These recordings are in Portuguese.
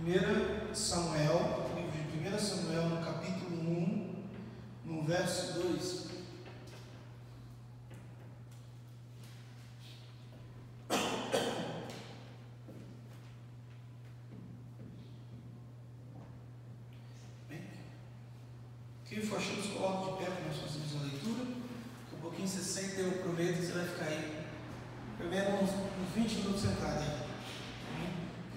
1 Samuel, livro de 1 Samuel, no capítulo 1, no verso 2. Quem for achando, se coloca de pé para nós fazermos a leitura. Daqui a pouquinho você senta, eu prometo que você vai ficar aí pelo menos uns 20 minutos sentado aí.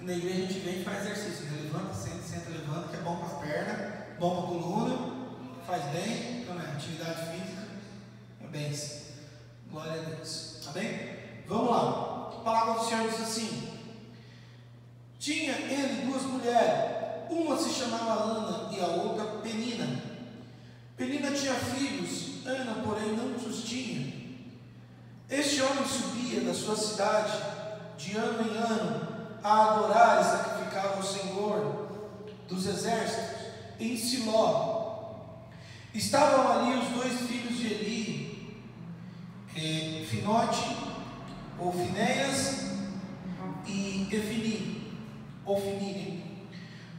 Na igreja a gente vem e faz exercício, né? Levanta, senta, levanta, que é bom para a perna, bom para a coluna, faz bem, então, né? Atividade física, é bênção. Glória a Deus. Tá bem? Vamos lá. A palavra do Senhor diz assim: tinha ele duas mulheres, uma se chamava Ana e a outra Penina. Penina tinha filhos, Ana, porém, não os tinha. Este homem subia da sua cidade de ano em ano a adorar e sacrificar ao Senhor dos exércitos em Siló. Estavam ali os dois filhos de Eli, Finote, ou Finéias, e Ofni,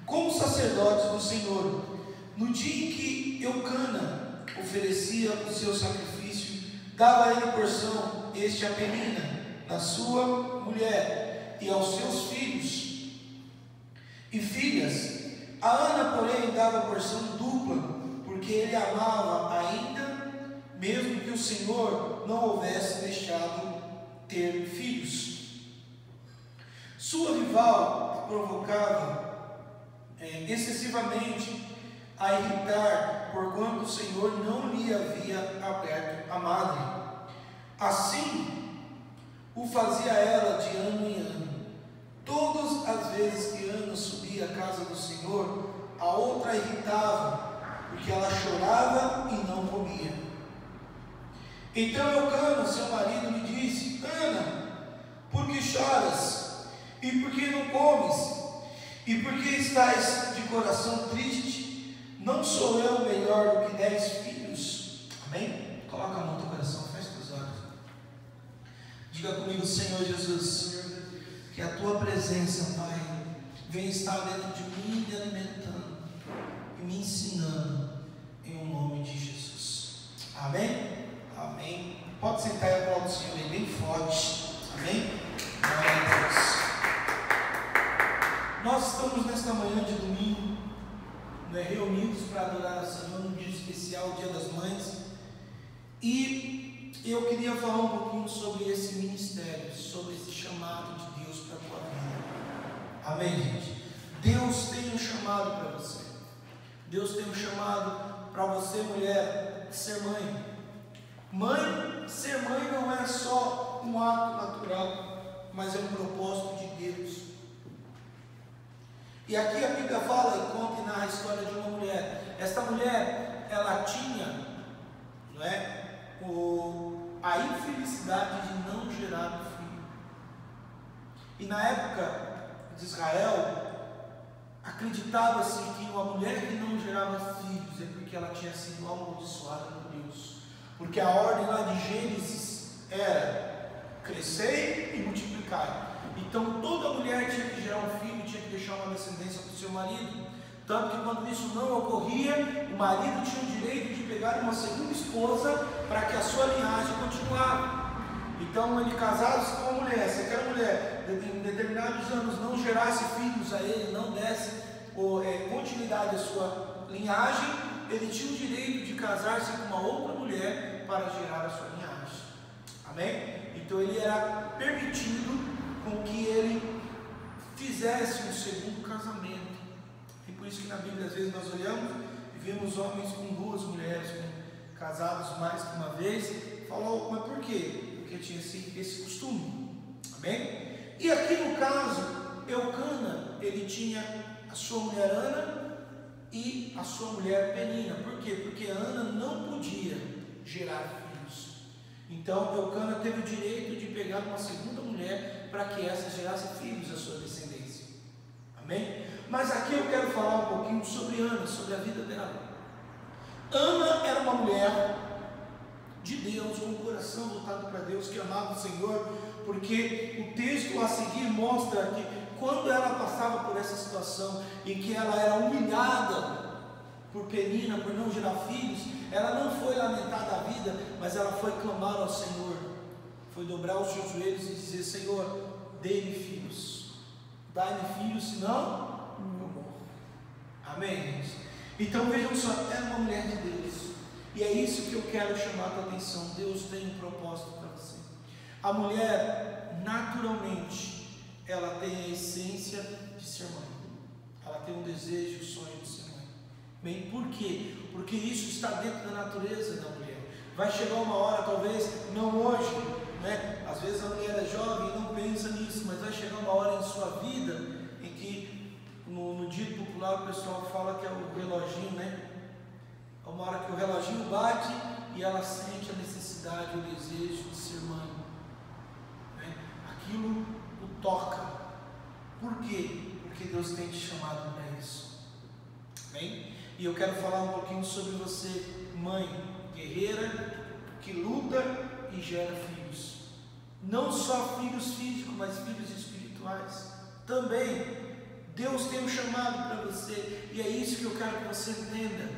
como sacerdotes do Senhor. No dia em que Eucana oferecia o seu sacrifício, dava a ele porção este a Penina, a sua mulher, e aos seus filhos e filhas. A Ana, porém, dava porção dupla, porque ele amava ainda, mesmo que o Senhor não houvesse deixado ter filhos. Sua rival a provocava excessivamente a irritar, porquanto o Senhor não lhe havia aberto a madre. Assim o fazia ela de ano em ano. Todas as vezes que Ana subia à casa do Senhor, a outra a irritava, porque ela chorava e não comia. Então Eucana, seu marido, lhe disse: Ana, por que choras? E por que não comes? E por que estás de coração triste? Não sou eu melhor do que 10 filhos? Amém? Coloca a mão no teu coração, fecha os olhos. Diga comigo: Senhor Jesus, que a tua presença, Pai, venha estar dentro de mim, me alimentando e me ensinando, em nome de Jesus. Amém? Amém. Pode sentar e aplaudir o Senhor aí bem forte. Amém? Glória a Deus. Nós estamos nesta manhã de domingo, né, reunidos para adorar a Senhor num dia especial, o Dia das Mães, e eu queria falar um pouquinho sobre esse ministério, sobre esse chamado de Deus para a tua vida. Amém, gente? Deus tem um chamado para você. Deus tem um chamado para você, mulher, ser mãe. Ser mãe não é só um ato natural, mas é um propósito de Deus. E aqui a Bíblia fala e conta e narra a história de uma mulher. Esta mulher, ela tinha, não é, a infelicidade de não gerar um filho. E na época de Israel, acreditava-se que uma mulher que não gerava filhos é porque ela tinha sido amaldiçoada por Deus. Porque a ordem lá de Gênesis era crescer e multiplicar. Então toda mulher tinha que gerar um filho, tinha que deixar uma descendência para o seu marido. Tanto que quando isso não ocorria, o marido tinha o direito de pegar uma segunda esposa para que a sua linhagem continuasse. Então ele casava-se com uma mulher. Se aquela mulher em determinados anos não gerasse filhos a ele, não desse continuidade à sua linhagem, ele tinha o direito de casar-se com uma outra mulher para gerar a sua linhagem. Amém? Então ele era permitido com que ele fizesse um segundo casamento. E por isso que na Bíblia às vezes nós olhamos e vemos homens com duas mulheres, casados mais que uma vez. Falou, mas por quê? Porque tinha esse costume. Amém? E aqui no caso, Eucana, ele tinha a sua mulher Ana e a sua mulher Penina. Por quê? Porque Ana não podia gerar filhos. Então Eucana teve o direito de pegar uma segunda mulher para que essa gerasse filhos à sua descendência. Amém? Mas aqui eu quero falar um pouquinho sobre Ana, sobre a vida dela. Ana era uma mulher de Deus, com o coração voltado para Deus, que amava o Senhor, porque o texto a seguir mostra quando ela passava por essa situação em que ela era humilhada por Penina, por não gerar filhos, ela não foi lamentar da vida, mas ela foi clamar ao Senhor, foi dobrar os seus joelhos e dizer: Senhor, dê-me filhos, dá-me filhos, senão eu morro. Amém, gente? Então vejam só, era uma mulher de Deus, e é isso que eu quero chamar a tua atenção. Deus tem um propósito para você. A mulher, naturalmente, ela tem a essência de ser mãe, ela tem um desejo, um sonho de ser mãe. Bem, por quê? Porque isso está dentro da natureza da mulher. Vai chegar uma hora, talvez não hoje, né? Às vezes a mulher é jovem e não pensa nisso, mas vai chegar uma hora em sua vida em que, no dito popular, o pessoal fala que é o reloginho, né? É uma hora que o reloginho bate e ela sente a necessidade, o desejo de ser mãe, né? Aquilo o toca. Por quê? Porque Deus tem te chamado para isso. Bem? E eu quero falar um pouquinho sobre você, mãe guerreira, que luta e gera filhos. Não só filhos físicos, mas filhos espirituais. Também, Deus tem um chamado para você, e é isso que eu quero que você entenda.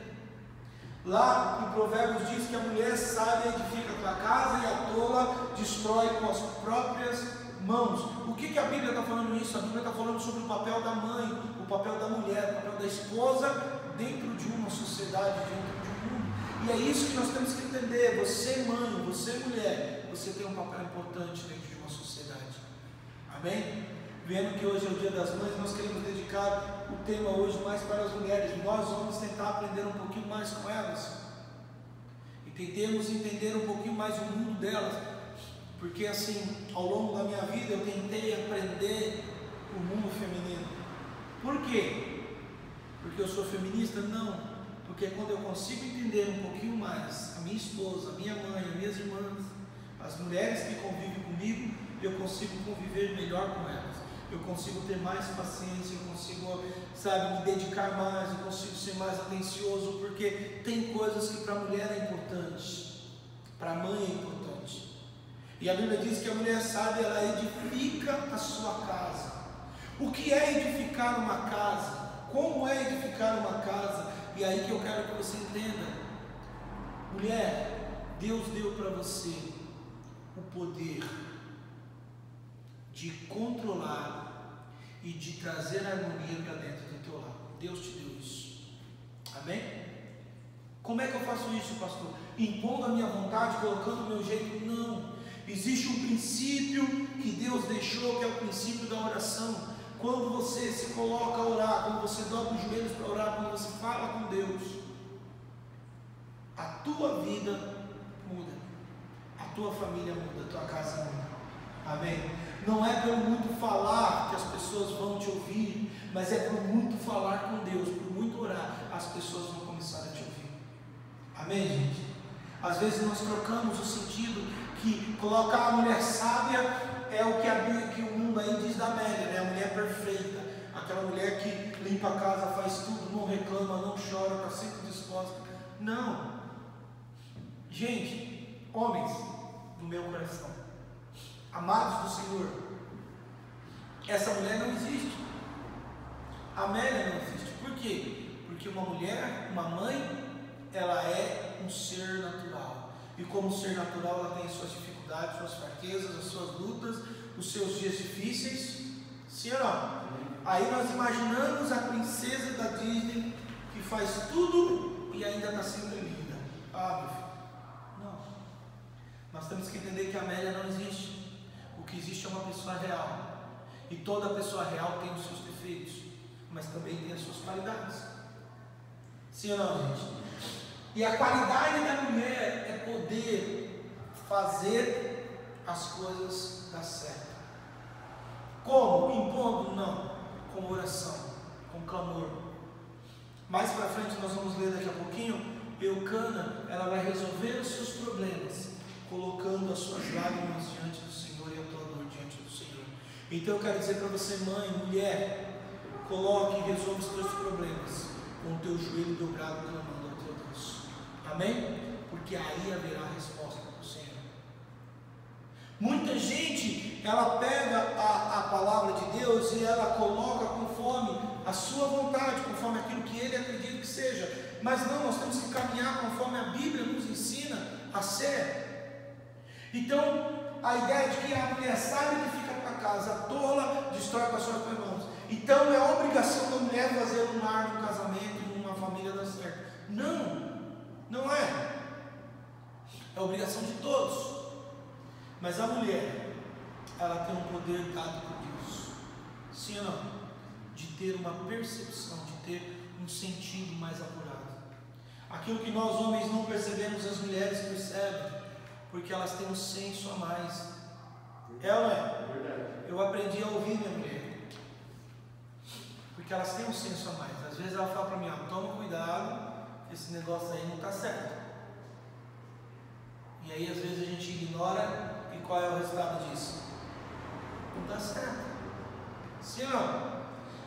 Lá em Provérbios diz que a mulher sábia edifica a tua casa e a tola destrói com as próprias mãos. O que a Bíblia está falando isso? A Bíblia está falando sobre o papel da mãe, o papel da mulher, o papel da esposa dentro de uma sociedade, dentro de um mundo. E é isso que nós temos que entender. Você mãe, você mulher, você tem um papel importante dentro de uma sociedade. Amém? Vendo que hoje é o Dia das Mães, nós queremos dedicar o tema hoje mais para as mulheres. Nós vamos tentar aprender um pouquinho mais com elas e tentemos entender um pouquinho mais o mundo delas, porque assim, ao longo da minha vida eu tentei aprender o mundo feminino. Por quê? Porque eu sou feminista? Não, porque quando eu consigo entender um pouquinho mais a minha esposa, a minha mãe, as minhas irmãs, as mulheres que convivem comigo, eu consigo conviver melhor com elas, eu consigo ter mais paciência, eu consigo, me dedicar mais, eu consigo ser mais atencioso, porque tem coisas que para a mulher é importante, para a mãe é importante. E a Bíblia diz que a mulher sábia, ela edifica a sua casa. O que é edificar uma casa? Como é edificar uma casa? E aí que eu quero que você entenda. Mulher, Deus deu para você o poder de controlar e de trazer harmonia para dentro do teu lar. Deus te deu isso. Amém? Como é que eu faço isso, pastor? Impondo a minha vontade, colocando o meu jeito? Não. Existe um princípio que Deus deixou, que é o princípio da oração. Quando você se coloca a orar, quando você dobra os joelhos para orar, quando você fala com Deus, a tua vida muda, a tua família muda, a tua casa muda. Amém? Não é pelo muito falar que as pessoas vão te ouvir, mas é por muito falar com Deus, por muito orar, as pessoas vão começar a te ouvir. Amém, gente? Às vezes nós trocamos o sentido que colocar a mulher sábia é o que a Bíblia, que o mundo aí diz da Amélia, né? A mulher perfeita, aquela mulher que limpa a casa, faz tudo, não reclama, não chora, está sempre disposta. Não, gente, homens do meu coração, amados do Senhor, essa mulher não existe. A Amélia não existe. Por quê? Porque uma mulher, uma mãe, ela é um ser natural. E como ser natural, ela tem as suas dificuldades, suas fraquezas, as suas lutas, os seus dias difíceis. Sim ou não? Aí nós imaginamos a princesa da Disney que faz tudo e ainda está sempre linda. Ah, meu filho, não. Nós temos que entender que a Amélia não existe. O que existe é uma pessoa real. E toda pessoa real tem os seus defeitos, mas também tem as suas qualidades. Sim ou não, gente? E a qualidade da mulher é poder fazer as coisas dar certo. Como? Impondo? Não. Com oração, com clamor. Mais para frente nós vamos ler daqui a pouquinho. Eucana, ela vai resolver os seus problemas, colocando as suas lágrimas diante do Senhor e a tua dor diante do Senhor. Então eu quero dizer para você, mãe, mulher, coloque e resolva os teus problemas com o teu joelho dobrado clamando ao teu Deus. Amém? Porque aí haverá resposta do Senhor. Muita gente ela pega a palavra de Deus e ela coloca conforme a sua vontade, conforme aquilo que ele acredita que seja. Mas não, nós temos que caminhar conforme a Bíblia nos ensina a ser. Então, a ideia de que a mulher sabe que fica para casa, tola, destrói com as suas mãos. Então, é a obrigação da mulher fazer um lar, um casamento, uma família dar certo. Não, não é. É a obrigação de todos. Mas a mulher, ela tem um poder dado por Deus, sim ou não? De ter uma percepção, de ter um sentido mais apurado. Aquilo que nós homens não percebemos, as mulheres percebem, porque elas têm um senso a mais. É ou não é? Eu aprendi a ouvir minha mulher, porque elas têm um senso a mais. Às vezes ela fala para mim, toma cuidado, esse negócio aí não está certo. E aí às vezes a gente ignora, e qual é o resultado disso? Não está certo. Sim ou não?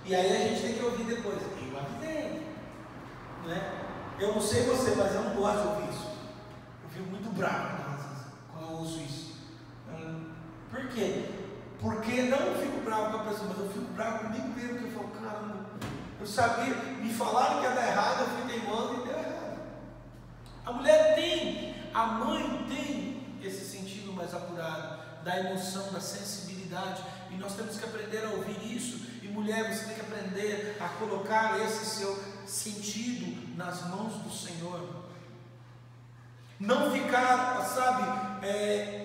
E aí a gente tem que ouvir depois. Eu avisei, né? Eu não sei você, mas eu não gosto de ouvir isso. Eu fico muito bravo quando eu ouço isso. Por quê? Porque não eu fico bravo com a pessoa, mas eu fico bravo comigo mesmo, que eu falo, caramba, eu sabia, me falaram que ia dar errado, eu fui teimoso e deu errado. A mulher tem, a mãe tem esse sentido mais apurado, da emoção, da sensibilidade, e nós temos que aprender a ouvir isso. E mulher, você tem que aprender a colocar esse seu sentido nas mãos do Senhor. Não ficar,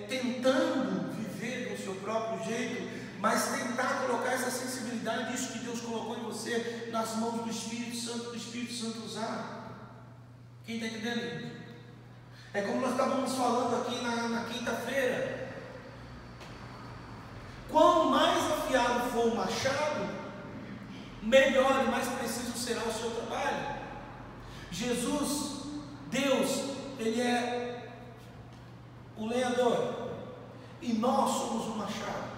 tentando viver do seu próprio jeito, mas tentar colocar essa sensibilidade, isso que Deus colocou em você, nas mãos do Espírito Santo usar. Quem está entendendo? É como nós estávamos falando aqui na quinta-feira. Quanto mais afiado for o machado, melhor e mais preciso será o seu trabalho. Jesus, Deus, Ele é o lenhador e nós somos o machado.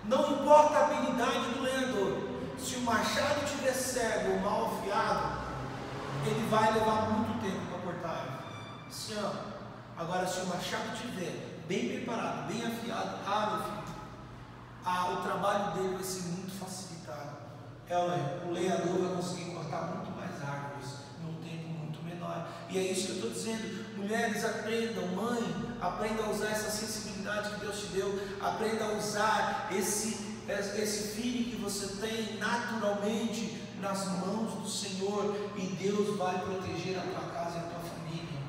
Não importa a habilidade do lenhador, se o machado estiver cego ou mal afiado, ele vai levar muito tempo para cortar. Sim, agora se o machado estiver bem preparado, bem afiado, meu filho, o trabalho dele vai ser muito facilitado. O lenhador vai conseguir cortar muito mais árvores num tempo muito menor. E é isso que eu estou dizendo. Mulheres, aprendam, mãe, aprenda a usar essa sensibilidade que Deus te deu, aprenda a usar esse filho que você tem naturalmente nas mãos do Senhor, e Deus vai proteger a tua casa e a tua família.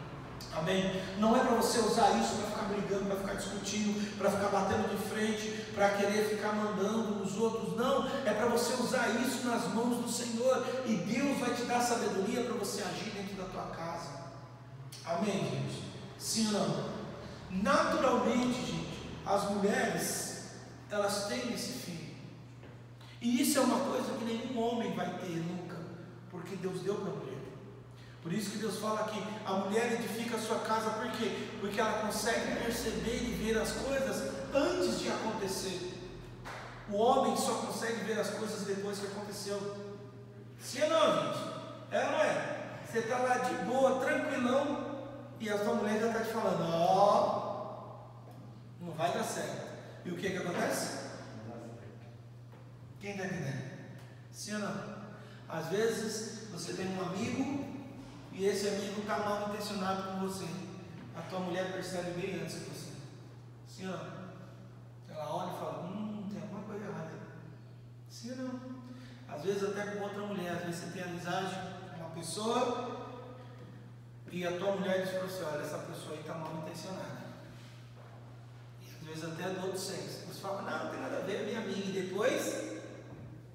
Amém? Não é para você usar isso para ficar brigando, para ficar discutindo, para ficar batendo de frente, para querer ficar mandando nos outros. Não, é para você usar isso nas mãos do Senhor, e Deus vai te dar sabedoria para você agir dentro da tua casa. Amém, gente? Sim ou não? Naturalmente, gente, as mulheres, elas têm esse filho, e isso é uma coisa que nenhum homem vai ter nunca, porque Deus deu para a mulher. Por isso que Deus fala que a mulher edifica a sua casa. Por quê? Porque ela consegue perceber e ver as coisas antes de acontecer. O homem só consegue ver as coisas depois que aconteceu. Sim ou não, gente? É ou não é? Você está lá de boa, tranquilão, e a sua mulher já está te falando, não vai dar certo. E o que acontece? Quem está entendendo? Sim ou não? Às vezes você tem um amigo, e esse amigo está mal intencionado com você. A tua mulher percebe bem antes que você. Sim ou não? Ela olha e fala, tem alguma coisa errada aí. Sim ou não? Às vezes até com outra mulher. Às vezes você tem amizade com uma pessoa, e a tua mulher diz para você, olha, essa pessoa aí está mal intencionada. E às vezes até do outro sexo. Você fala, não tem nada a ver, minha amiga. E depois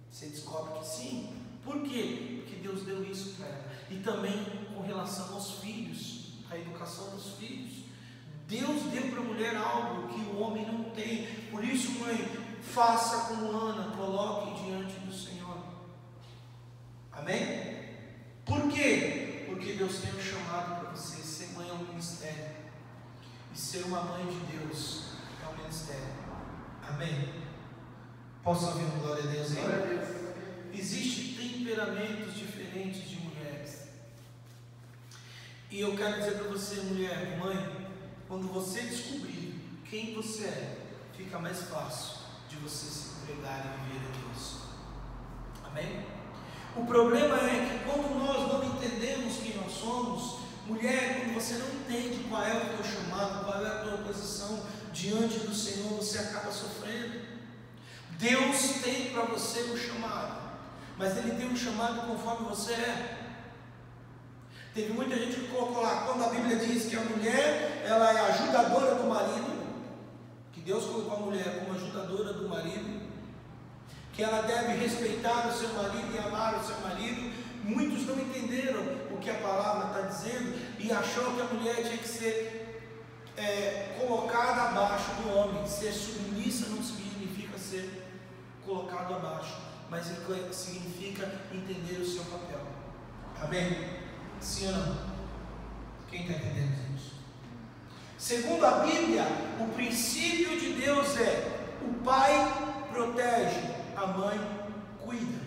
você descobre que sim. Por quê? Porque Deus deu isso para ela. E também com relação aos filhos, a educação dos filhos. Deus deu para a mulher algo que o homem não tem. Por isso, mãe, faça como Ana, coloque diante do Senhor. Amém? Por quê? Porque Deus tem um chamado para você. Ser mãe é um ministério, e ser uma mãe de Deus é um ministério. Amém? Posso ouvir uma glória a Deus aí? Glória a Deus. Existem temperamentos diferentes de mulheres. E eu quero dizer para você, mulher, mãe, quando você descobrir quem você é, fica mais fácil de você se entregar e viver a Deus. Amém? O problema é que quando nós não entendemos quem nós somos, mulher, quando você não entende qual é o teu chamado, qual é a tua posição diante do Senhor, você acaba sofrendo. Deus tem para você um chamado, mas Ele tem um chamado conforme você é. Teve muita gente que colocou lá, quando a Bíblia diz que a mulher, ela é ajudadora do marido, que Deus colocou a mulher como ajudadora do marido, que ela deve respeitar o seu marido e amar o seu marido. Muitos não entenderam o que a palavra está dizendo e achou que a mulher tinha que ser colocada abaixo do homem. Ser submissa não significa ser colocado abaixo, mas significa entender o seu papel. Amém? Sim ou não? Quem está entendendo isso? Segundo a Bíblia, o princípio de Deus é: o pai protege, a mãe cuida.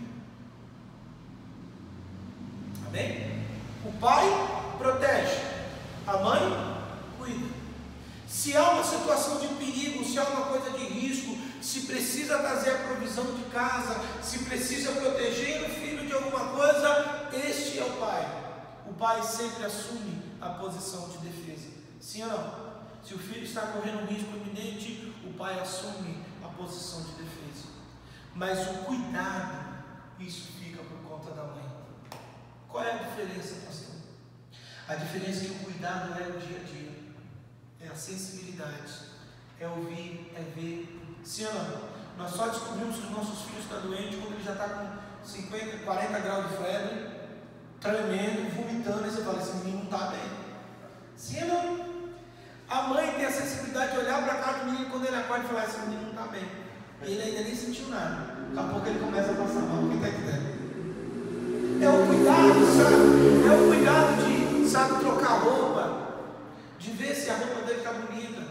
Amém? O pai protege, a mãe cuida. Se há uma situação de perigo, se há uma coisa de risco, se precisa trazer a provisão de casa, se precisa proteger o filho de alguma coisa, este é o pai. O pai sempre assume a posição de defesa. Sim ou não? Se o filho está correndo um risco iminente, o pai assume a posição de defesa. Mas o cuidado, isso fica por conta da mãe. Qual é a diferença, pastor? A diferença é que o cuidado é o dia a dia, é a sensibilidade, é ouvir, é ver. Sim ou não? Nós só descobrimos que os nossos filhos estão doentes quando ele já está com 50, 40 graus de febre, tremendo, vomitando, e você fala, esse menino não está bem. Sim ou não? A mãe tem a sensibilidade de olhar para a cara do menino quando ele acorda e falar, esse menino não está bem. E ele ainda nem sentiu nada. Daqui a pouco ele começa a passar mal. Quem está entendendo? É o cuidado, sabe? É o cuidado de, sabe, trocar roupa, de ver se a roupa dele está bonita,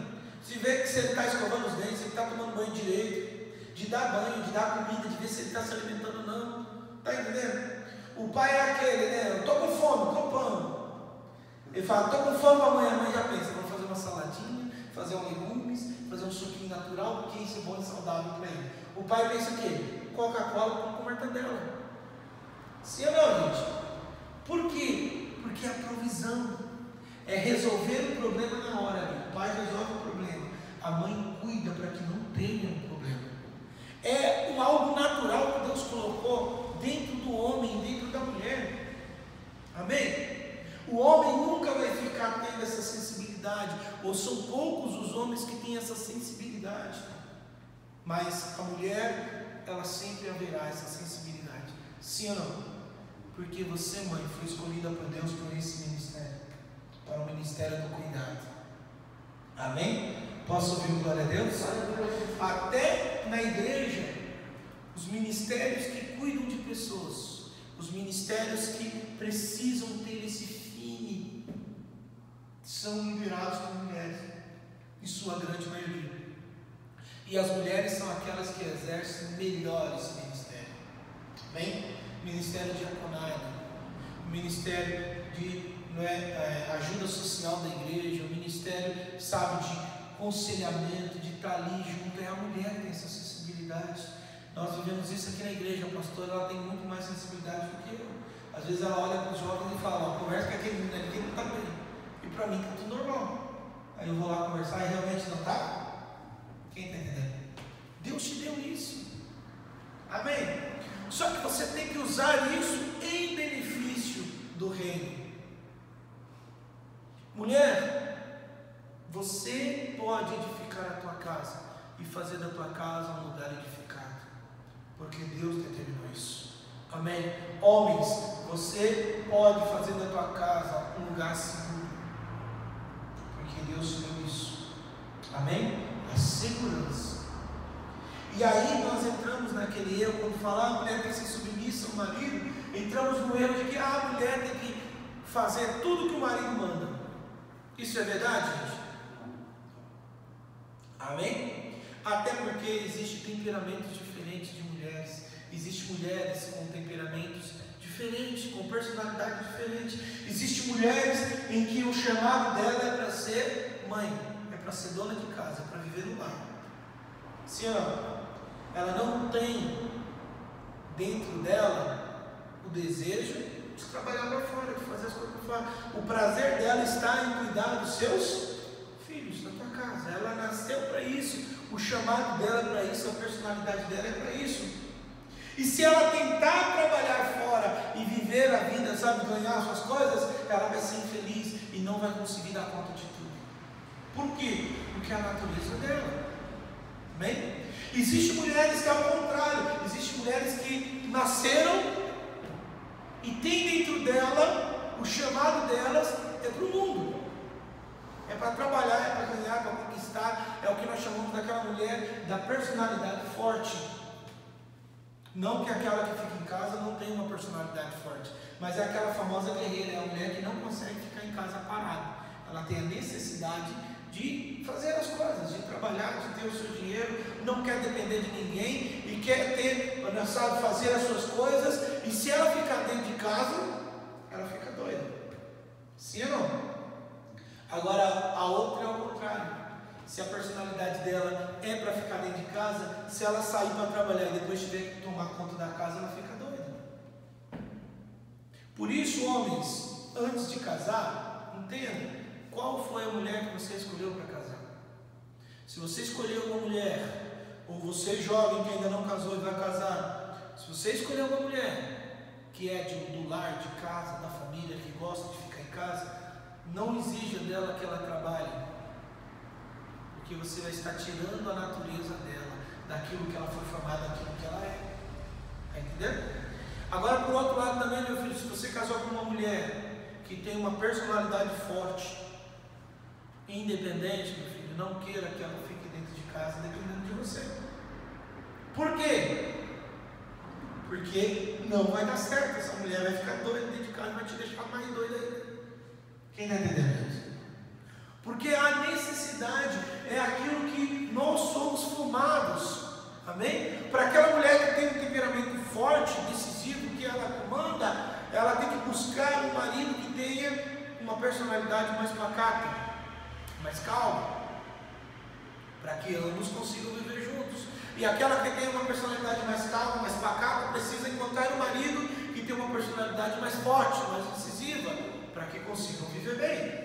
de ver se ele está escovando os dentes, se ele está tomando banho direito, de dar banho, de dar comida, de ver se ele está se alimentando ou não. Está entendendo? O pai é aquele, né? Eu estou com fome, com pão. Ele fala, estou com fome, a mãe já pensa, vamos fazer uma saladinha, fazer um legumes, fazer um suquinho natural, porque isso é bom e saudável para ele. O pai pensa o quê? Coca-Cola com mortadela. Sim ou não, gente? Por quê? Porque a provisão é resolver o problema na hora. O pai resolve o problema, a mãe cuida para que não tenha um problema. É algo natural que Deus colocou dentro do homem, dentro da mulher. Amém? O homem nunca vai ficar tendo essa sensibilidade, ou são poucos os homens que têm essa sensibilidade, mas a mulher, ela sempre haverá essa sensibilidade. Sim ou não? Porque você, mãe, foi escolhida por Deus por esse ministério, para o ministério do cuidado. Amém? Posso ouvir glória a Deus? Até na igreja, os ministérios que cuidam de pessoas, os ministérios que precisam ter esse fine, são liderados por mulheres, em sua grande maioria. E as mulheres são aquelas que exercem melhor esse ministério. Amém? Ministério de diaconato, ministério de ajuda social da igreja, o ministério, sabe, de aconselhamento, de estar ali junto. É a mulher que tem essa sensibilidade. Nós vivemos isso aqui na igreja. A pastora, ela tem muito mais sensibilidade do que eu. Às vezes ela olha para os jovens e fala, conversa com aquele menino ali que não está bem, e para mim está tudo normal. Aí eu vou lá conversar e realmente não está. Quem está entendendo? Deus te deu isso. Amém? Só que você tem que usar isso em benefício do reino. Mulher, você pode edificar a tua casa e fazer da tua casa um lugar edificado, porque Deus determinou isso. Amém? Homens, você pode fazer da tua casa um lugar seguro, porque Deus deu isso. Amém? A segurança. E aí nós entramos naquele erro, quando falar a mulher tem que ser submissa ao marido, entramos no erro de que a mulher tem que fazer tudo que o marido manda. Isso é verdade, gente? Amém? Até porque existem temperamentos diferentes de mulheres. Existem mulheres com temperamentos diferentes, com personalidade diferente. Existem mulheres em que o chamado dela é para ser mãe, é para ser dona de casa, para viver no lar. Se ela não tem dentro dela o desejo de trabalhar lá fora, de fazer as coisas para fora. O prazer dela está em cuidar dos seus filhos, da tua casa. Ela nasceu para isso, o chamado dela é para isso, a personalidade dela é para isso. E se ela tentar trabalhar fora e viver a vida, sabe, ganhar suas coisas, ela vai ser infeliz e não vai conseguir dar conta de tudo. Por quê? Porque é a natureza dela. Amém? Existem mulheres que é ao contrário, existem mulheres que nasceram e tem dentro dela, o chamado delas é para o mundo. É para trabalhar, é para ganhar, é para conquistar. É o que nós chamamos daquela mulher da personalidade forte. Não que aquela que fica em casa não tenha uma personalidade forte, mas é aquela famosa guerreira, é a mulher que não consegue ficar em casa parada. Ela tem a necessidade de fazer as coisas, de trabalhar, de ter o seu dinheiro, não quer depender de ninguém e quer ter, sabe, fazer as suas coisas. E se ela ficar dentro de casa, ela fica doida. Sim ou não? Agora a outra é o contrário. Se a personalidade dela é para ficar dentro de casa, se ela sair para trabalhar e depois tiver que tomar conta da casa, ela fica doida. Por isso, homens, antes de casar, entenda qual foi a mulher que você escolheu para casar. Se você escolheu uma mulher, ou você jovem que ainda não casou e vai casar, se você escolheu uma mulher que é do lar, de casa, da família, que gosta de ficar em casa, não exija dela que ela trabalhe, porque você vai estar tirando a natureza dela, daquilo que ela foi formada, daquilo que ela é. Está entendendo? Agora, por outro lado também, meu filho, se você casou com uma mulher que tem uma personalidade forte, independente, meu filho, não queira que ela fique dentro de casa dependendo de você. Por quê? Porque não vai dar certo. Essa mulher vai ficar doida dentro de casa e vai te deixar mais doida ainda. Quem está entendendo isso? Porque a necessidade é aquilo que nós somos formados. Amém? Para aquela mulher que tem um temperamento forte, decisivo, que ela comanda, ela tem que buscar um marido que tenha uma personalidade mais pacata, mais calma, para que ambos consigam viver juntos. E aquela que tem uma personalidade mais calma, mais pacata, precisa encontrar um marido que tem uma personalidade mais forte, mais decisiva, para que consigam viver bem.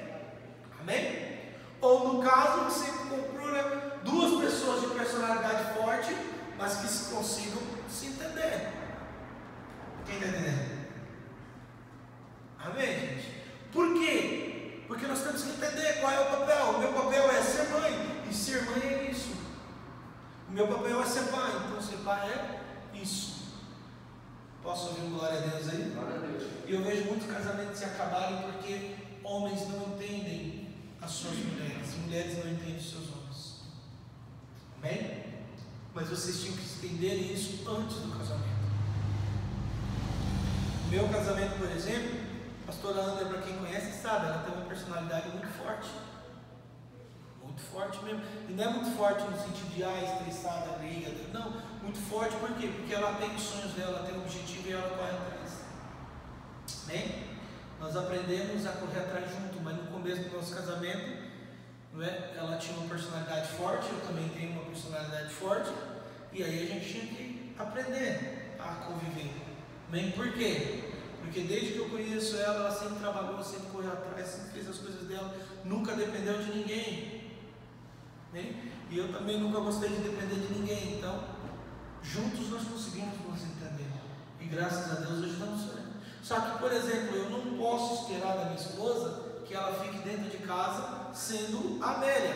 Amém? Ou no caso, você procura duas pessoas de personalidade forte, mas que se consigam se entender. Quem está entendendo? Amém, gente? Por quê? Porque nós temos que entender qual é o papel. O meu papel é ser mãe, e ser mãe é isso. O meu papel é ser pai, então ser pai é isso. Posso ouvir um glória a Deus aí? Glória a Deus. E eu vejo muitos casamentos se acabarem porque homens não entendem as suas mulheres, mulheres não entendem os seus homens. Amém? Mas vocês tinham que entender isso antes do casamento. No meu casamento, por exemplo, a pastora André, para quem conhece, sabe, ela tem uma personalidade muito forte. Muito forte mesmo. E não é muito forte no sentido de estressada, briga. Não, muito forte por quê? Porque ela tem os sonhos dela, ela tem o objetivo e ela corre atrás. Amém? Nós aprendemos a correr atrás junto, mas no começo do nosso casamento, não é? Ela tinha uma personalidade forte, eu também tenho uma personalidade forte, e aí a gente tinha que aprender a conviver. Amém? Por quê? Porque desde que eu conheço ela, ela sempre trabalhou, sempre correu atrás, sempre fez as coisas dela, nunca dependeu de ninguém. Amém? E eu também nunca gostei de depender de ninguém, então juntos nós conseguimos nos entender. E graças a Deus hoje estamos certos. Só que, por exemplo, eu não posso esperar da minha esposa que ela fique dentro de casa sendo a Amélia.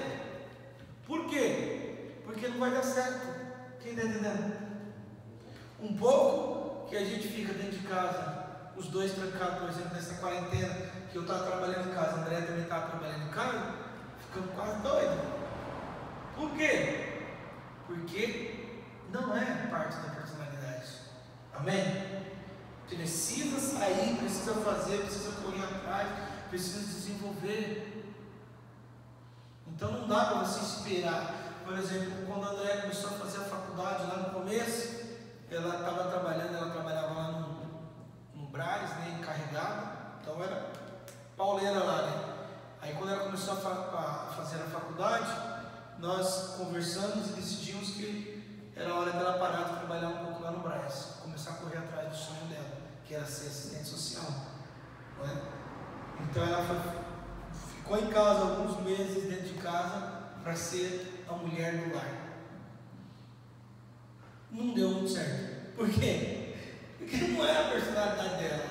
Por quê? Porque não vai dar certo. Quem está entendendo? Um pouco que a gente fica dentro de casa, os dois trancados, por exemplo, nessa quarentena, que eu estava trabalhando em casa, a André também estava trabalhando em casa, ficamos quase doidos. Por quê? Porque não é parte da personalidade. Amém? Precisa sair, precisa fazer, precisa correr atrás, precisa desenvolver. Então não dá para você esperar. Por exemplo, quando a André começou a fazer a faculdade lá no começo, ela estava trabalhando, ela trabalhava lá no Brás, né, encarregada, então era pauleira lá, né? Aí quando ela começou a fazer fazendo a faculdade, nós conversamos e decidimos que era hora dela parar de trabalhar um pouco lá no Brás, começar a correr atrás do sonho dela, que era ser assistente social, não é? Então ela ficou em casa alguns meses dentro de casa para ser a mulher do lar. Não deu muito certo. Por quê? Porque não é a personalidade dela.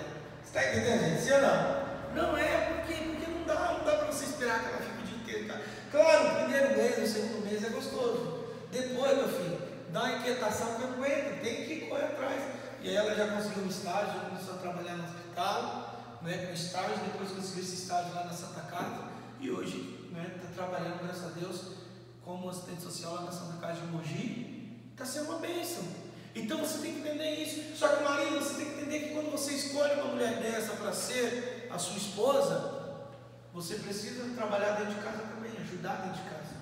Você está entendendo, gente? Sim ou não? Não é, porque não dá para você esperar que ela fique o dia inteiro. Tá? Claro, o primeiro mês, o segundo mês é gostoso. Depois, meu filho, dá uma inquietação que não aguenta, tem que correr atrás. E aí ela já conseguiu um estágio, já começou a trabalhar no hospital, né, com estágio, depois conseguiu esse estágio lá na Santa Casa, e hoje está trabalhando, graças a Deus, como assistente social lá na Santa Casa de Mogi. Está sendo uma bênção. Então você tem que entender isso. Só que, marido, você tem que entender que quando você escolhe uma mulher dessa para ser a sua esposa, você precisa trabalhar dentro de casa também, ajudar dentro de casa.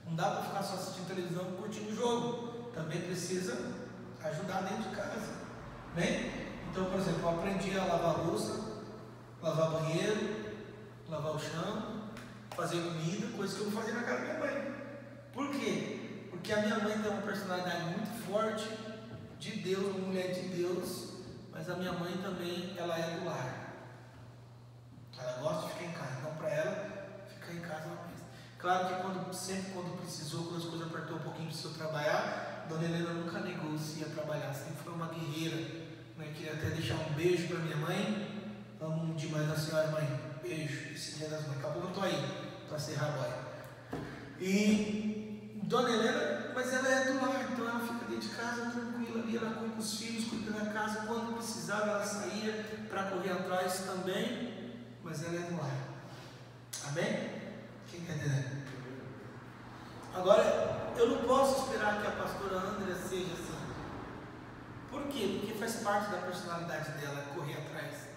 Não dá para ficar só assistindo televisão e curtindo o jogo. Também precisa ajudar dentro de casa. Bem? Então, por exemplo, eu aprendi a lavar a louça, lavar banheiro, lavar o chão, fazer comida, coisa que eu não fazia na casa da minha mãe. Por quê? Porque a minha mãe tem uma personalidade muito forte, de Deus, uma mulher de Deus, mas a minha mãe também, ela é do lar. Ela gosta de ficar em casa, então para ela, ficar em casa é uma coisa. Claro que sempre quando precisou, quando as coisas apertou um pouquinho, precisou trabalhar, Dona Helena nunca negou se ia trabalhar, sempre foi uma guerreira. Né? Queria até deixar um beijo para minha mãe, amo demais a senhora, mãe, beijo, esse dia das mães, daqui a pouco eu estou aí, para ser raboia. E Dona Helena, mas ela é do lar, então ela fica dentro de casa tranquila ali, ela cuida dos filhos, cuida da casa, quando precisava ela saía para correr atrás também, mas ela é do lar. Amém? Quem está entendendo? Agora, eu não posso esperar que a pastora Andrea seja assim. Por quê? Porque faz parte da personalidade dela correr atrás.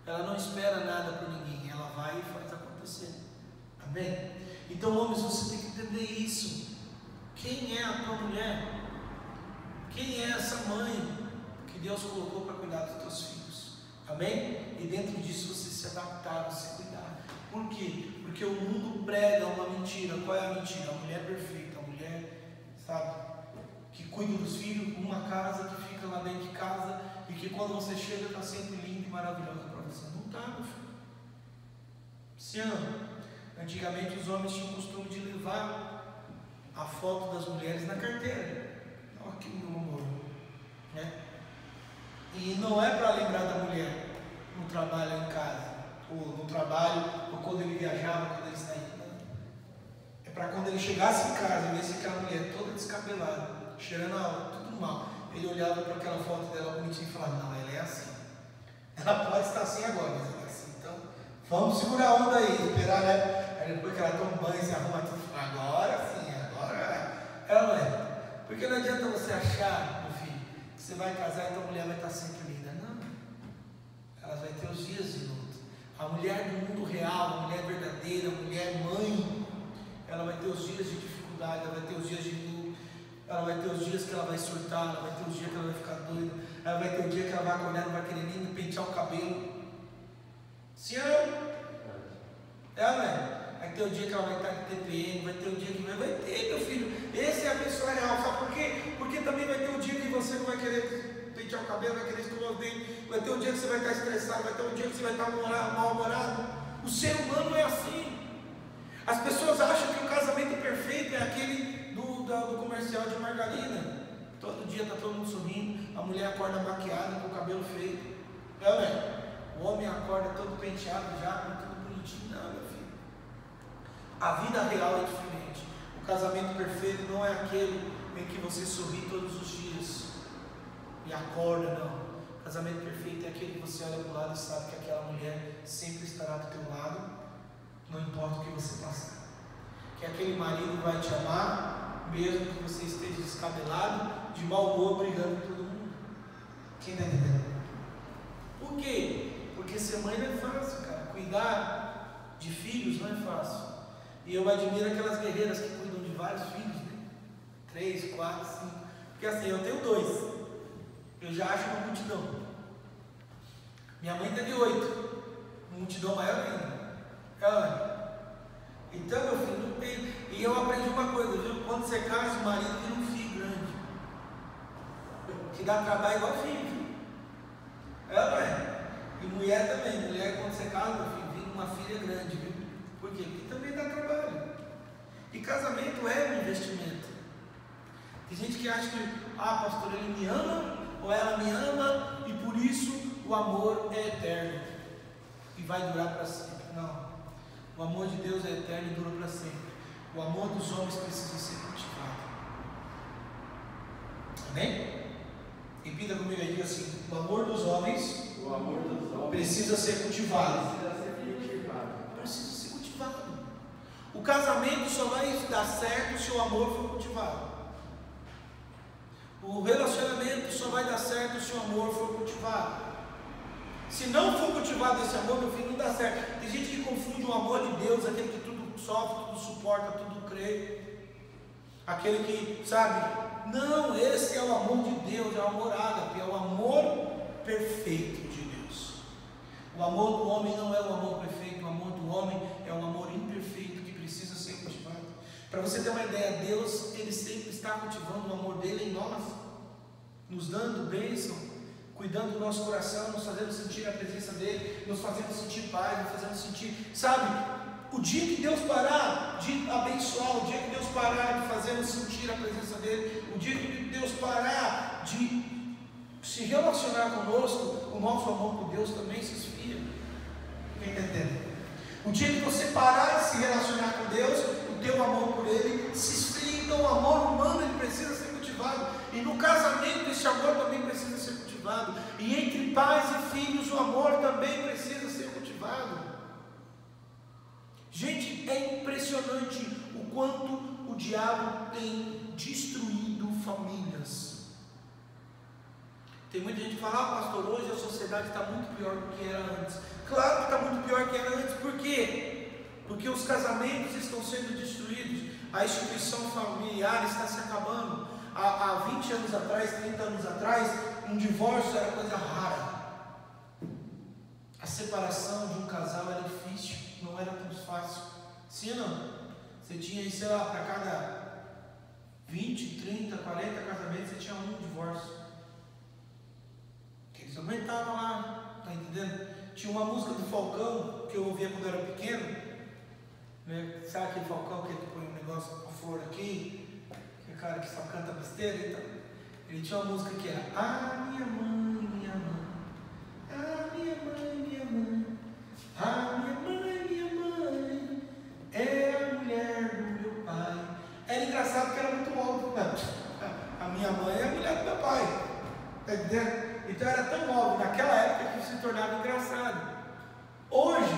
Ela não espera nada por ninguém, ela vai e faz acontecer. Amém? Então, homens, você tem que entender isso. Quem é a tua mulher? Quem é essa mãe que Deus colocou para cuidar dos teus filhos? Amém? E dentro disso você se adaptar, você cuidar. Por quê? Porque o mundo prega uma mentira. Qual é a mentira? A mulher perfeita, a mulher, sabe, que cuida dos filhos, uma casa que fica lá dentro de casa e que quando você chega está sempre linda e maravilhosa para você. Não está, meu filho. Se ama. Antigamente os homens tinham o costume de levar a foto das mulheres na carteira. Olha que meu amor, né? E não é para lembrar da mulher no trabalho em casa, ou no trabalho, ou quando ele viajava, quando ele saía. Não. É para quando ele chegasse em casa e visse aquela mulher toda descabelada, cheirando a tudo mal. Ele olhava para aquela foto dela bonitinha e falava: não, ela é assim. Ela pode estar assim agora, mas ela é assim. Então, vamos segurar a onda aí, esperar, né? Aí depois que ela toma um banho e se arruma tudo, agora sim, agora ela não é. Porque não adianta você achar, meu filho, que você vai casar e tua mulher vai estar sempre linda. Não. Ela vai ter os dias de luto. A mulher do mundo real, a mulher verdadeira, a mulher mãe, ela vai ter os dias de dificuldade, ela vai ter os dias de luto, ela vai ter os dias que ela vai surtar, ela vai ter os dias que ela vai ficar doida, ela vai ter o dia que ela vai acordar, não vai querer nem pentear o cabelo. Sim ou não? Ela não é. Vai ter o dia que ela vai estar de TPM, vai ter o dia que vai ter, meu filho. Essa é a pessoa real, sabe por quê? Porque também vai ter o dia que você não vai querer pentear o cabelo, vai querer escovar os dentes, vai ter o dia que você vai estar estressado, vai ter o dia que você vai estar mal-humorado. O ser humano é assim. As pessoas acham que o casamento perfeito é aquele do comercial de margarina. Todo dia está todo mundo sorrindo, a mulher acorda maquiada, com o cabelo feito. Não é? O homem acorda todo penteado já, com tudo bonitinho. Não, meu filho. A vida real é diferente. O casamento perfeito não é aquele em que você sorri todos os dias e acorda, não. O casamento perfeito é aquele que você olha para o lado e sabe que aquela mulher sempre estará do teu lado, não importa o que você passar. Que aquele marido vai te amar, mesmo que você esteja descabelado, de mau humor, brigando com todo mundo. Quem está entendendo? Por quê? Porque ser mãe não é fácil, cara. Cuidar de filhos não é fácil. E eu admiro aquelas guerreiras que cuidam de vários filhos, né? 3, 4, 5. Porque assim, eu tenho 2. Eu já acho uma multidão. Minha mãe teve 8. Uma multidão maior ainda. Então, meu filho, não de marido vira um filho grande, que dá trabalho igual filho, viu? É, não é? E mulher também, mulher quando você casa, meu filho, vira uma filha grande, viu? Por quê? Porque também dá trabalho. E casamento é um investimento. Tem gente que acha que, pastor, ele me ama, ou ela me ama, e por isso o amor é eterno e vai durar para sempre. Não, o amor de Deus é eterno e dura para sempre. O amor dos homens precisa ser cultivado. Amém? Repita comigo aí, diga assim: o amor dos homens precisa ser cultivado. Precisa ser cultivado. O casamento só vai dar certo se o amor for cultivado. O relacionamento só vai dar certo se o amor for cultivado. Se não for cultivado esse amor, meu filho, não dá certo. Tem gente que confunde o amor de Deus, aquele que tudo sofre, tudo suporta, tudo crê. Aquele que, sabe? Não, esse é o amor de Deus, é o amor ágape, é o amor perfeito de Deus. O amor do homem não é o amor perfeito, o amor do homem é um amor imperfeito que precisa ser cultivado. Para você ter uma ideia, Deus, Ele sempre está cultivando o amor dele em nós, nos dando bênção, cuidando do nosso coração, nos fazendo sentir a presença dele, nos fazendo sentir paz, nos fazendo sentir, sabe? O dia que Deus parar de abençoar, o dia que Deus parar de fazer-nos sentir a presença dele, o dia que Deus parar de se relacionar conosco, o nosso amor por Deus também se esfria. Quem está entendendo? O dia que você parar de se relacionar com Deus, o teu amor por Ele se esfria. Então o amor humano ele precisa ser cultivado. E no casamento esse amor também precisa ser cultivado. E entre pais e filhos o amor também precisa ser cultivado. Gente, é impressionante o quanto o diabo tem destruído famílias. Tem muita gente que fala: pastor, hoje a sociedade está muito pior do que era antes. Claro que está muito pior do que era antes. Por quê? Porque os casamentos estão sendo destruídos. A instituição familiar está se acabando. Há 20 anos atrás, 30 anos atrás, um divórcio era coisa rara. A separação de um casal era difícil, não era tão fácil. Sim ou não? Você tinha, sei lá, para cada 20, 30, 40 casamentos, você tinha um divórcio. Eles aumentavam lá, tá entendendo? Tinha uma música do Falcão que eu ouvia quando eu era pequeno, né? Sabe aquele Falcão que ele põe um negócio com flor aqui, que é o cara que só canta besteira? Então, ele tinha uma música que era: ah, minha mãe, minha mãe, ah, minha mãe, minha mãe, ah, minha mãe, minha mãe, é a mulher do meu pai. Era engraçado porque era muito óbvio, né? A minha mãe é a mulher do meu pai, tá entendendo? Então era tão óbvio naquela época que se tornava engraçado. Hoje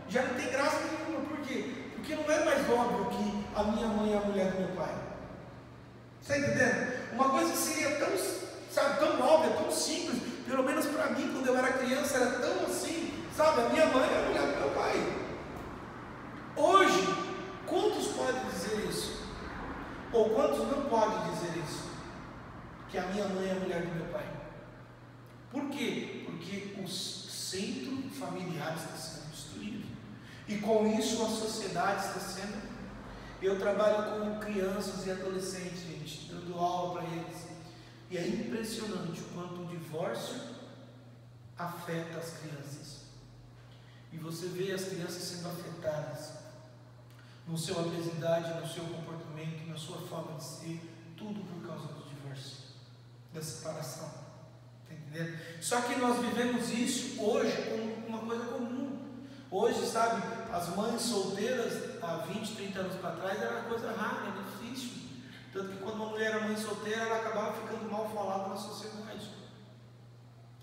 já não tem graça nenhuma. Por quê? Porque não é mais óbvio que a minha mãe é a mulher do meu pai. Está entendendo? Uma coisa que seria tão, sabe, tão óbvia, tão simples, pelo menos para mim quando eu era criança era tão assim, sabe? A minha mãe é a mulher do meu pai. Hoje, quantos podem dizer isso? Ou quantos não podem dizer isso? Que a minha mãe é a mulher do meu pai. Por quê? Porque o centro familiar está sendo destruído. E com isso a sociedade está sendo... Eu trabalho com crianças e adolescentes, gente, dando aula para eles. E é impressionante o quanto o divórcio afeta as crianças. E você vê as crianças sendo afetadas no seu aprendizagem, no seu comportamento, na sua forma de ser, tudo por causa do divórcio, da separação. Está entendendo? Só que nós vivemos isso hoje como uma coisa comum. Hoje, sabe, as mães solteiras, há 20, 30 anos para trás, era uma coisa rara, era difícil. Tanto que quando uma mulher era mãe solteira, ela acabava ficando mal falada na sociedade.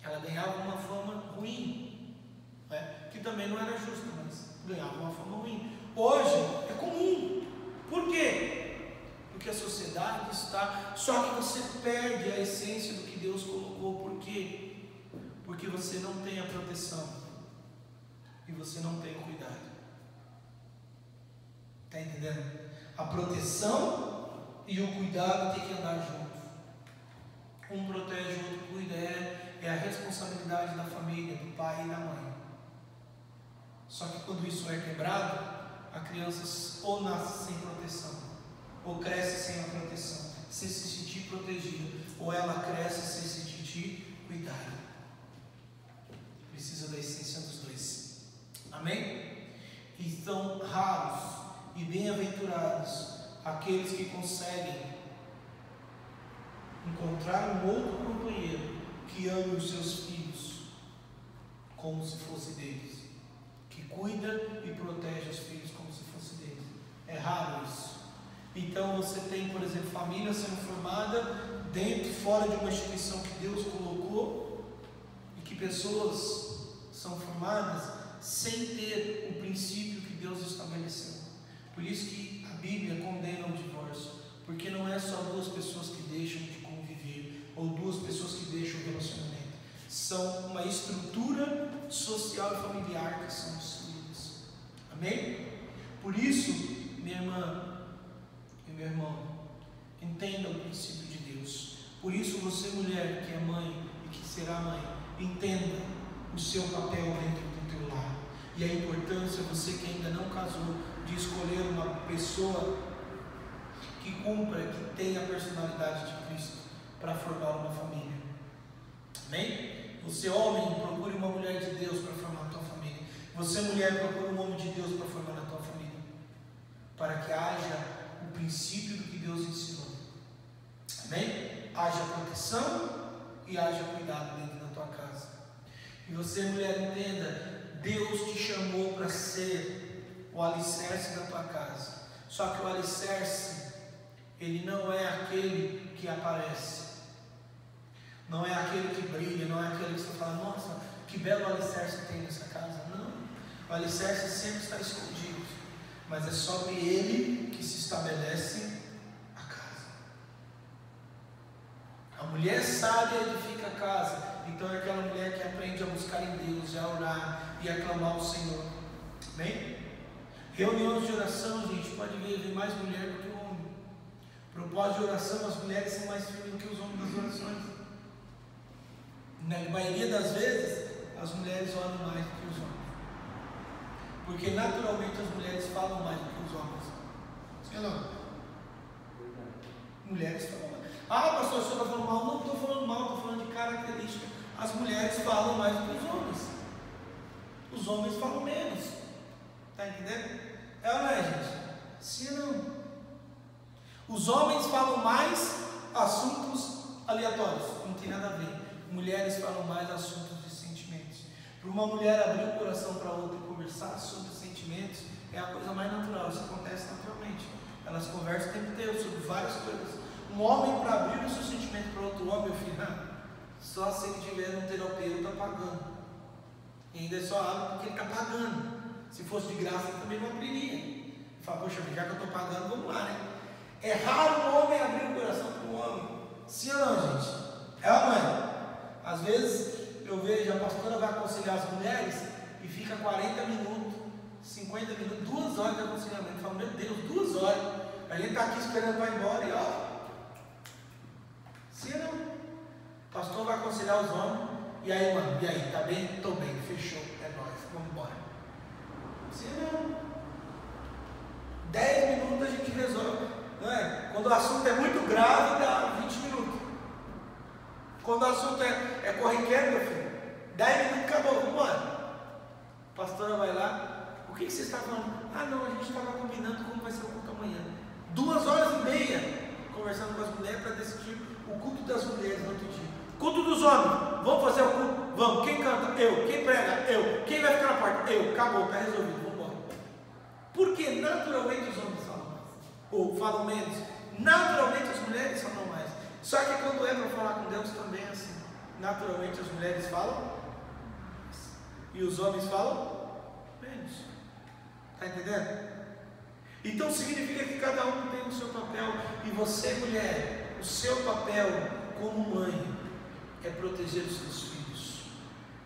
Ela ganhava uma fama ruim, né? Que também não era justa, mas ganhava uma fama ruim. Hoje é comum. Por quê? Porque a sociedade está... Só que você perde a essência do que Deus colocou. Por quê? Porque você não tem a proteção e você não tem o cuidado. Está entendendo? A proteção e o cuidado tem que andar junto. Um protege, o outro cuida. É a responsabilidade da família, do pai e da mãe. Só que quando isso é quebrado, a criança ou nasce sem proteção ou cresce sem a proteção, sem se sentir protegida, ou ela cresce sem se sentir cuidada. Precisa da essência dos dois. Amém? E são raros e bem-aventurados aqueles que conseguem encontrar um outro companheiro que ame os seus filhos como se fosse deles, que cuida e protege os filhos como se fosse deles. É raro isso. Então você tem, por exemplo, família sendo formada dentro e fora de uma instituição que Deus colocou, e que pessoas são formadas sem ter o princípio que Deus estabeleceu. Por isso que a Bíblia condena o divórcio, porque não é só duas pessoas que deixam de conviver, ou duas pessoas que deixam o relacionamento. São uma estrutura social e familiar que são destruídas. Amém? Por isso, minha irmã e meu irmão, entenda o princípio de Deus. Por isso, você, mulher que é mãe e que será mãe, entenda o seu papel dentro do teu lar e a importância, você que ainda não casou, de escolher uma pessoa que cumpra, que tenha a personalidade de Cristo para formar uma família. Amém? Você, homem, procure uma mulher de Deus para formar a tua família. Você, mulher, procure um homem de Deus para formar a tua família, para que haja o princípio do que Deus ensinou. Amém? Haja proteção e haja cuidado dentro da tua casa. E você, mulher, entenda, Deus te chamou para ser o alicerce da tua casa. Só que o alicerce, ele não é aquele que aparece, não é aquele que brilha, não é aquele que você fala, nossa, que belo alicerce tem nessa casa. Não, o alicerce sempre está escondido, mas é sobre ele que se estabelece a casa. A mulher sábia edifica a casa. Então é aquela mulher que aprende a buscar em Deus, a orar e a clamar ao Senhor. Amém? Reuniões de oração, gente, pode ver, vem mais mulher do que o homem. Propósito de oração, as mulheres são mais firmes do que os homens das orações. Na maioria das vezes, as mulheres oram mais do que os homens, porque naturalmente as mulheres falam mais do que os homens. Sim ou não? Mulheres falam mais. Ah, pastor, o senhor está falando mal? Não estou falando mal, estou falando de característica. As mulheres falam mais do que os homens. Os homens falam menos. Está entendendo? É ou não é, gente? Sim ou não? Os homens falam mais assuntos aleatórios, não tem nada a ver. Mulheres falam mais assuntos de sentimentos. Para uma mulher abrir o coração para outra e conversar sobre sentimentos é a coisa mais natural, isso acontece naturalmente. Elas conversam o tempo inteiro sobre várias coisas. Um homem, para abrir o seu sentimento para outro homem, meu filho, só se ele tiver um terapeuta pagando. E ainda é só abre porque ele está pagando. Se fosse de graça, ele também não abriria. Ele fala, poxa, já que eu estou pagando, vamos lá, né? É raro um homem abrir o coração para um homem. Sim ou não, gente? É ou não é? Às vezes eu vejo a pastora vai aconselhar as mulheres e fica 40 minutos, 50 minutos, 2 horas de aconselhamento. Eu falo, meu Deus, 2 horas. A gente está aqui esperando para ir embora e ó. Sim ou não? O pastor vai aconselhar os homens. E aí, mano, e aí, tá bem? Estou bem, fechou, é nóis, vamos embora. Sim ou não? 10 minutos a gente resolve, não é? Quando o assunto é muito grave, dá 20 minutos. Quando o assunto é corriqueiro, meu filho, 10 minutos acabou, vamos embora. A pastora vai lá, o que você está falando? Ah, não, a gente estava combinando como vai ser o culto amanhã. 2h30 conversando com as mulheres para decidir o culto das mulheres no outro dia. Culto dos homens, vamos fazer o culto? Vamos. Quem canta? Eu. Quem prega? Eu. Quem vai ficar na porta? Eu. Acabou, está resolvido, vamos embora. Porque naturalmente os homens falam mais, ou falam menos. Naturalmente as mulheres falam mais. Só que quando é para falar com Deus também é assim. Naturalmente as mulheres falam e os homens falam menos. Está entendendo? Então significa que cada um tem o seu papel. E você, mulher, o seu papel como mãe é proteger os seus filhos.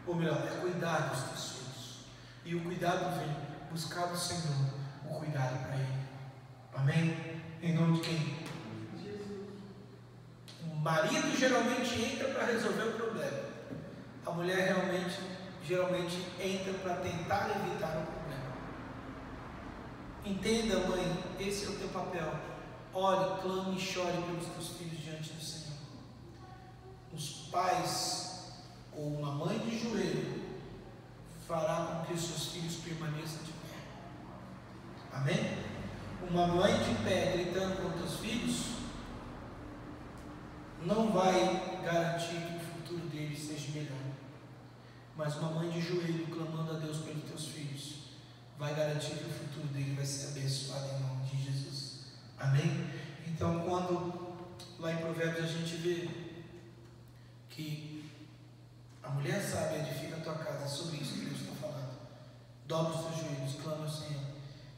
Ou melhor, é cuidar dos teus filhos. E o cuidado vem buscar do Senhor o cuidado para Ele. Amém? Em nome de quem? O marido geralmente entra para resolver o problema. A mulher geralmente entra para tentar evitar o problema. Entenda, mãe, esse é o teu papel. ore, clame e chore pelos teus filhos diante do Senhor. Os pais ou uma mãe de joelho fará com que os seus filhos permaneçam de pé. Amém? Uma mãe de pé gritando com teus filhos não vai garantir que o futuro deles seja melhor. Mas uma mãe de joelho clamando a Deus pelos teus filhos vai garantir que o futuro dele vai ser abençoado em nome de Jesus. Amém? Então, quando lá em Provérbios a gente vê que a mulher sábia edifica a tua casa, é sobre isso que Deus está falando. Dobra os teus joelhos, clama ao Senhor,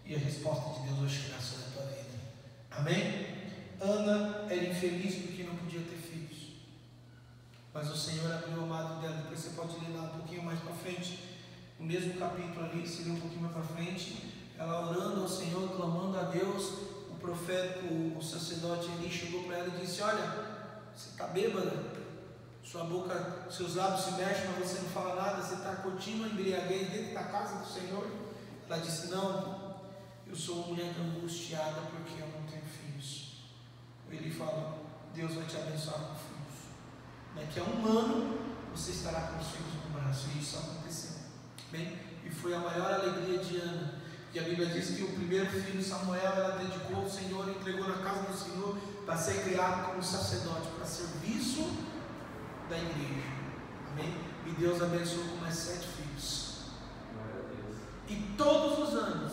e a resposta de Deus vai chegar sobre a tua vida. Amém? Ana era infeliz porque não podia ter filhos, mas o Senhor abriu o amado dela. Depois você pode ler lá um pouquinho mais para frente, no mesmo capítulo ali, se ler um pouquinho mais para frente, ela orando ao Senhor, clamando a Deus. O profeta, o sacerdote ali chegou para ela e disse: olha, você está bêbada, sua boca, seus lábios se mexem, mas você não fala nada, você está curtindo a embriaguez dentro da casa do Senhor. Ela disse: não, eu sou uma mulher angustiada porque eu não tenho filhos. Ele fala: Deus vai te abençoar com filhos. Daqui a 1 ano você estará com os filhos no braço. E isso aconteceu. Bem, e foi a maior alegria de Ana. E a Bíblia diz que o primeiro filho, Samuel, ela dedicou ao Senhor, entregou na casa do Senhor para ser criado como sacerdote, para serviço da igreja. Amém? E Deus abençoou com mais 7 filhos. E todos os anos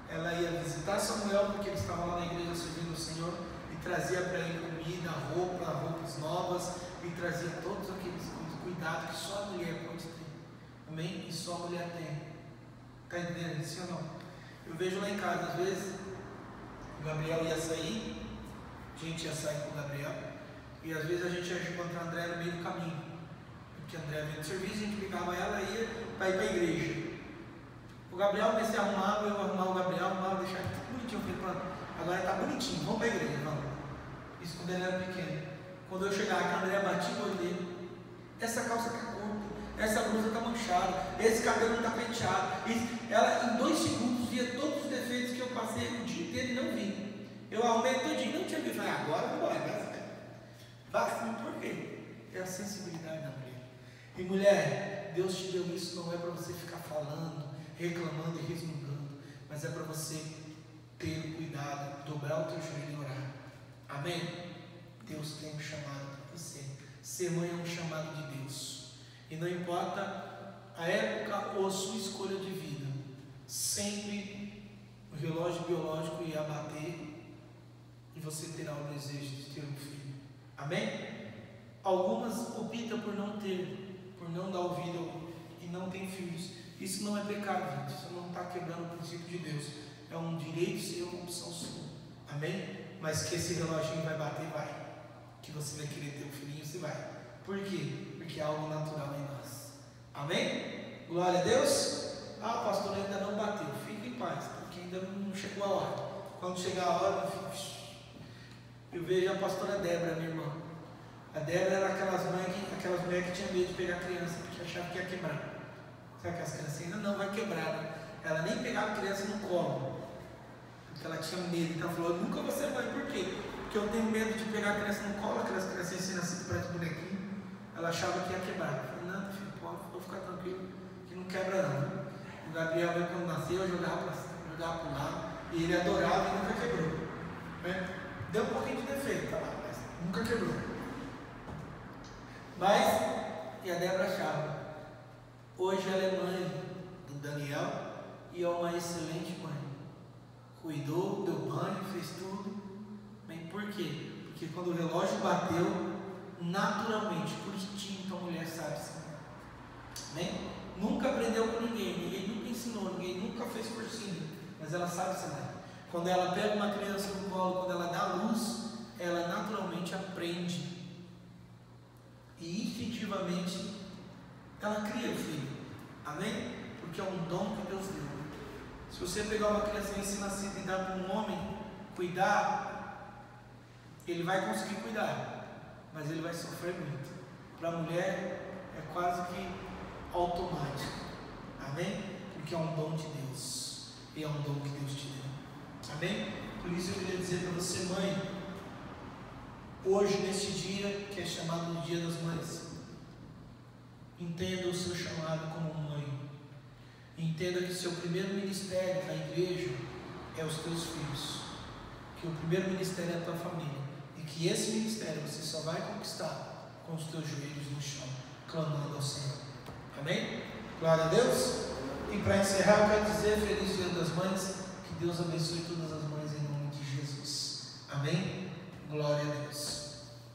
ela ia visitar Samuel, porque ele estava lá na igreja servindo ao Senhor, e trazia para ele comida, roupas novas, e trazia todos aqueles cuidados que só a mulher pode ter. Amém? E só a mulher tem. Está entendendo? Sim ou não? Eu vejo lá em casa, às vezes, o Gabriel ia sair, a gente ia sair com o Gabriel, e às vezes a gente ia encontrar a André no meio do caminho, porque a André vinha do serviço, a gente pegava ela e ia para ir para a igreja. O Gabriel comecei a arrumar, eu arrumava o Gabriel, arrumava, deixar ele tudo bonitinho. Eu falei: pronto, agora está bonitinho, vamos para a igreja, vamos. Isso quando ele era pequeno. Quando eu chegava, a André batia o olho dele: essa calça está curta, essa blusa está manchada, esse cabelo não está penteado. Ela em 2 segundos via todos os defeitos que eu passei o dia inteiro e não vi. Eu arrumei todinho, não tinha visto. Falei: agora não vai, basta. Por quê? É a sensibilidade da mulher. E mulher, Deus te deu isso, não é para você ficar falando, reclamando e resmungando, mas é para você ter cuidado, dobrar o teu joelho e orar. Amém? Deus tem um chamado para você. Ser mãe é um chamado de Deus. E não importa a época ou a sua escolha de vida, sempre o relógio biológico irá bater e você terá o desejo de ter um filho. Amém? Algumas optam por não ter, por não dar ouvido e não tem filhos. Isso não é pecado, gente. Isso não está quebrando o princípio de Deus. É um direito seu, uma opção sua. Amém? Mas que esse reloginho vai bater, vai. Que você vai querer ter um filhinho, você vai. Por quê? Porque é algo natural em nós. Amém? Glória a Deus. Ah, pastor, ainda não bateu. Fique em paz, porque ainda não chegou a hora. Quando chegar a hora, eu vejo a pastora Débora, minha irmã. A Débora era aquelas mulheres que tinham medo de pegar criança, porque achavam que ia quebrar. Sabe que as crianças ainda não vai quebrar, né? Ela nem pegava a criança no colo, porque ela tinha medo. Então ela falou: eu nunca vou ser mãe. Por quê? Porque eu tenho medo de pegar a criança no colo, aquelas crianças assim nascidas para de bonequinho. Ela achava que ia quebrar. Eu falei: não, filho, pode ficar tranquilo, que não quebra não. O Gabriel, quando nasceu, eu jogava para o lado, e ele adorava e nunca quebrou. Né? Deu um pouquinho de defeito, tá lá, mas nunca quebrou. Mas, e a Débora achava. Hoje ela é mãe do Daniel e é uma excelente mãe. Cuidou, deu banho, fez tudo. Bem, por quê? Porque quando o relógio bateu, naturalmente, por instinto, a mulher sabe sim. Bem, nunca aprendeu com ninguém nunca ensinou, ninguém nunca fez cursinho, mas ela sabe ensinar. Quando ela pega uma criança no colo, quando ela dá luz, ela naturalmente aprende. E instintivamente ela cria o filho. Amém? Porque é um dom que Deus deu. Se você pegar uma criança recém-nascida e dar para um homem cuidar, ele vai conseguir cuidar, mas ele vai sofrer muito. Para a mulher é quase que automático. Amém? Porque é um dom de Deus. E é um dom que Deus te deu. Amém? Por isso eu queria dizer para você, mãe, hoje, nesse dia que é chamado de Dia das Mães, entenda o seu chamado como mãe. Entenda que seu primeiro ministério na igreja é os teus filhos, que o primeiro ministério é a tua família, e que esse ministério você só vai conquistar com os teus joelhos no chão, clamando ao Senhor. Amém? Glória a Deus. E para encerrar, eu quero dizer feliz Dia das Mães, que Deus abençoe todas as mães em nome de Jesus. Amém? Glória a Deus.